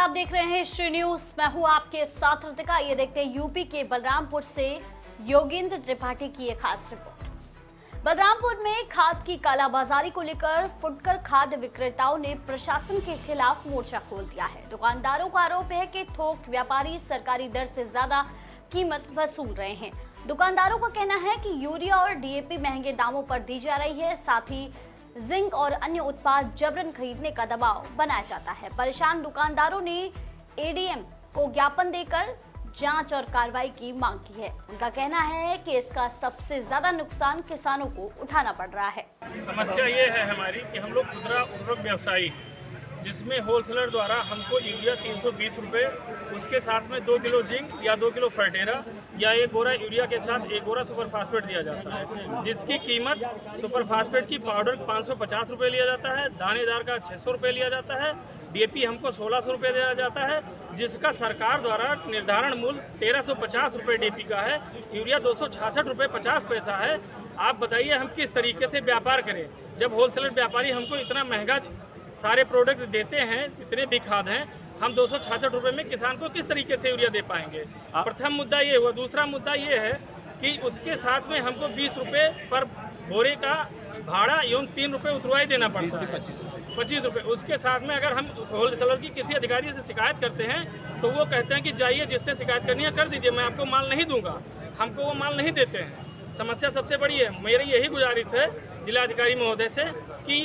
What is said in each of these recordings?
आप देख रहे हैं श्री न्यूज। मैं हूं आपके साथ ऋतिका। ये देखते हैं यूपी के बलरामपुर से योगेंद्र त्रिपाठी की एक खास रिपोर्ट। बलरामपुर में खाद की कालाबाजारी को लेकर फुटकर खाद्य विक्रेताओं ने प्रशासन के खिलाफ मोर्चा खोल दिया है। दुकानदारों का आरोप है कि थोक व्यापारी सरकारी दर से ज्यादा कीमत वसूल रहे हैं। दुकानदारों का कहना है कि यूरिया और डीएपी महंगे दामों पर दी जा रही है, साथ ही जिंक और अन्य उत्पाद जबरन खरीदने का दबाव बनाया जाता है। परेशान दुकानदारों ने एडीएम को ज्ञापन देकर जांच और कार्रवाई की मांग की है। उनका कहना है कि इसका सबसे ज्यादा नुकसान किसानों को उठाना पड़ रहा है। समस्या ये है हमारी कि हम लोग खुदरा उर्वरक व्यवसायी, जिसमें होलसेलर द्वारा हमको यूरिया 320 रुपये, उसके साथ में 2 किलो जिंक या 2 किलो फर्टेरा या 1 बोरा यूरिया के साथ 1 बोरा सुपर फास्फेट दिया जाता है, जिसकी कीमत सुपर फास्फेट की पाउडर 550 रुपये लिया जाता है, दानेदार का 600 रुपये लिया जाता है, डीएपी हमको 1600 रुपये दिया जाता है, जिसका सरकार द्वारा निर्धारण मूल्य 1350 रुपये डीएपी का है। यूरिया 266 रुपये 50 पैसा है। आप बताइए हम किस तरीके से व्यापार करें जब होलसेलर व्यापारी हमको इतना महंगा सारे प्रोडक्ट देते हैं, जितने भी खाद हैं, हम 266 रुपये में किसान को किस तरीके से यूरिया दे पाएंगे। प्रथम मुद्दा ये हुआ। दूसरा मुद्दा ये है कि उसके साथ में हमको 20 रुपये पर बोरे का भाड़ा एवं 3 रुपये उतरवाई देना पड़ता है, 25 रुपये। उसके साथ में अगर हम होलसेलर की किसी अधिकारी से शिकायत करते हैं तो वो कहते हैं कि जाइए जिससे शिकायत करनी है कर दीजिए, मैं आपको माल नहीं दूंगा। हमको वो माल नहीं देते हैं। समस्या सबसे बड़ी है। मेरी यही गुजारिश है जिलाधिकारी महोदय से कि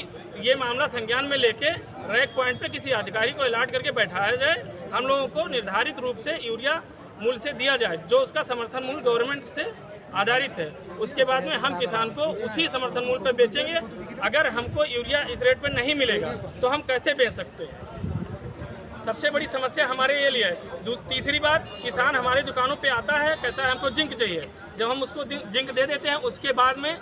ये मामला संज्ञान में लेके रैक पॉइंट पे किसी अधिकारी को अलॉट करके बैठाया जाए, हम लोगों को निर्धारित रूप से यूरिया मूल्य से दिया जाए, जो उसका समर्थन मूल्य गवर्नमेंट से आधारित है। उसके बाद में हम किसान को उसी समर्थन मूल्य पर बेचेंगे। अगर हमको यूरिया इस रेट पर नहीं मिलेगा तो हम कैसे बेच सकते हैं। सबसे बड़ी समस्या हमारे ये लिए है। तीसरी बात, किसान हमारे दुकानों पे आता है, कहता है हमको जिंक चाहिए। जब हम उसको जिंक दे देते हैं, उसके बाद में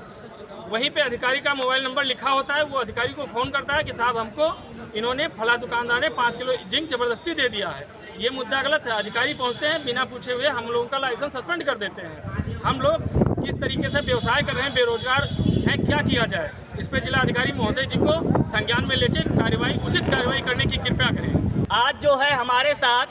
वहीं पे अधिकारी का मोबाइल नंबर लिखा होता है, वो अधिकारी को फ़ोन करता है कि साहब हमको इन्होंने फला दुकानदार ने 5 किलो जिंक ज़बरदस्ती दे दिया है। ये मुद्दा गलत है। अधिकारी पहुंचते हैं, बिना पूछे हुए हम लोगों का लाइसेंस सस्पेंड कर देते हैं। हम लोग किस तरीके से व्यवसाय कर रहे हैं, बेरोजगार हैं, क्या किया जाए, इस पर जिला अधिकारी महोदय जी को संज्ञान में लेकर उचित कार्रवाई करने की कृपया करें। आज जो है हमारे साथ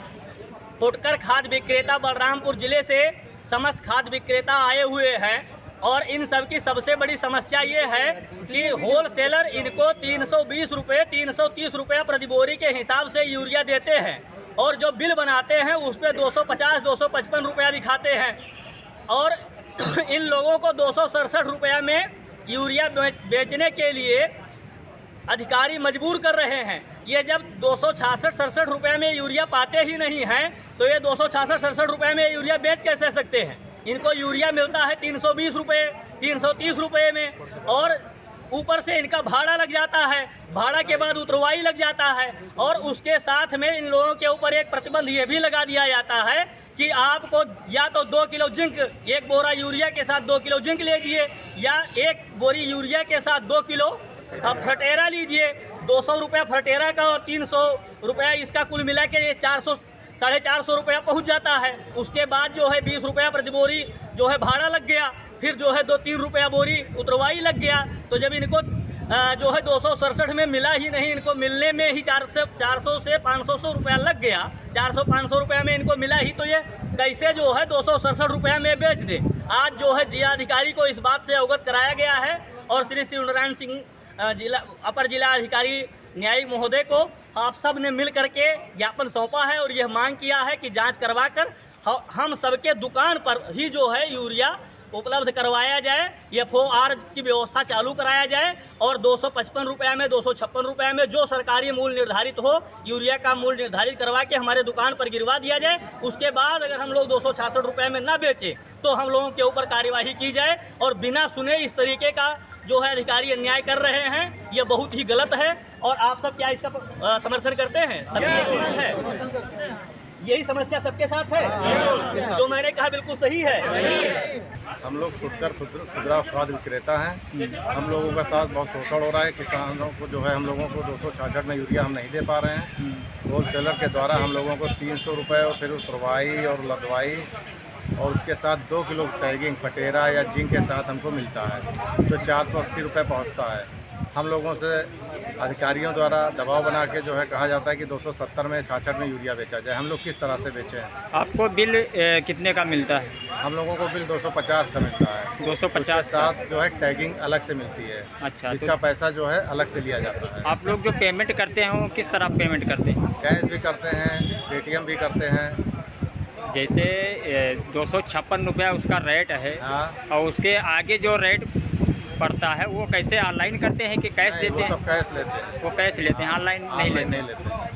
फुटकर खाद्य विक्रेता बलरामपुर जिले से समस्त खाद्य विक्रेता आए हुए हैं और इन सब की सबसे बड़ी समस्या ये है कि होलसेलर इनको 320 रुपये 330 रुपये प्रति बोरी के हिसाब से यूरिया देते हैं और जो बिल बनाते हैं उस पर 250-255 रुपया दिखाते हैं और इन लोगों को 267 रुपया में यूरिया बेचने के लिए अधिकारी मजबूर कर रहे हैं। ये जब 266-67 रुपये में यूरिया पाते ही नहीं हैं तो ये 266-67 रुपये में यूरिया बेच कैसे सकते हैं। इनको यूरिया मिलता है 320 रुपये 330 रुपये में और ऊपर से इनका भाड़ा लग जाता है, भाड़ा के बाद उतरवाई लग जाता है और उसके साथ में इन लोगों के ऊपर एक प्रतिबंध ये भी लगा दिया जाता है कि आपको या तो 2 किलो जिंक, 1 बोरा यूरिया के साथ 2 किलो जिंक लीजिए या 1 बोरी यूरिया के साथ 2 किलो फर्टेरा लीजिए। 200 रुपया फर्टेरा का और 300 रुपया इसका कुल मिला के 400-450 रुपया पहुँच जाता है। उसके बाद जो है 20 रुपया प्रति बोरी जो है भाड़ा लग गया, फिर जो है 2-3 रुपया बोरी उतरवाई लग गया। तो जब इनको जो है 267 में मिला ही नहीं, इनको मिलने में ही 400 से 500 रुपया लग गया, 400-500 रुपया में इनको मिला ही, तो ये कैसे जो है 267 रुपया में बेच दे। आज जो है जिलाधिकारी को इस बात से अवगत कराया गया है और श्री शिवनारायण सिंह अपर जिला अधिकारी न्यायिक महोदय को आप सब ने मिल करके ज्ञापन सौंपा है और यह मांग किया है कि जांच करवाकर हम सबके दुकान पर ही जो है यूरिया उपलब्ध करवाया जाए, FOR की व्यवस्था चालू कराया जाए और 255 रुपये में 256 रुपये में जो सरकारी मूल्य निर्धारित हो यूरिया का मूल्य निर्धारित करवा के हमारे दुकान पर गिरवा दिया जाए। उसके बाद अगर हम लोग 266 रुपये में ना बेचें तो हम लोगों के ऊपर कार्यवाही की जाए और बिना सुने इस तरीके का जो है अधिकारी अन्याय कर रहे हैं, ये बहुत ही गलत है। और आप सब क्या इसका समर्थन करते हैं? है यही समस्या सबके साथ है, जो मैंने कहा बिल्कुल सही है। हम लोग फुटकर खुदरा खाद्य विक्रेता हैं। हम लोगों का साथ बहुत शोषण हो रहा है। किसानों को जो है हम लोगों को 266 में यूरिया हम नहीं दे पा रहे हैं। होलसेलर के द्वारा हम लोगों को 300 रुपये और फिर उतरवाई और लदवाई और उसके साथ 2 किलो टैगिंग फटेरा या जिंक के साथ हमको मिलता है, जो 480 रुपये पहुँचता है। हम लोगों से अधिकारियों द्वारा दबाव बना के जो है कहा जाता है कि 270 में 66 में यूरिया बेचा जाए। हम लोग किस तरह से बेचें? आपको बिल कितने का मिलता है? हम लोगों को बिल 250 का मिलता है। 250 उसके साथ जो है टैगिंग अलग से मिलती है। अच्छा, इसका पैसा जो है अलग से लिया जाता है। आप लोग जो पेमेंट करते हैं वो किस तरह पेमेंट करते हैं? कैश भी करते हैं, पेटीएम भी करते हैं। जैसे 256 रुपया उसका रेट है, हाँ, और उसके आगे जो रेट पड़ता है वो कैसे ऑनलाइन करते हैं कि कैश नहीं, देते वो हैं? सब कैश लेते हैं। वो कैश लेते हैं, ऑनलाइन नहीं ऑनलाइन लेते नहीं लेते हैं।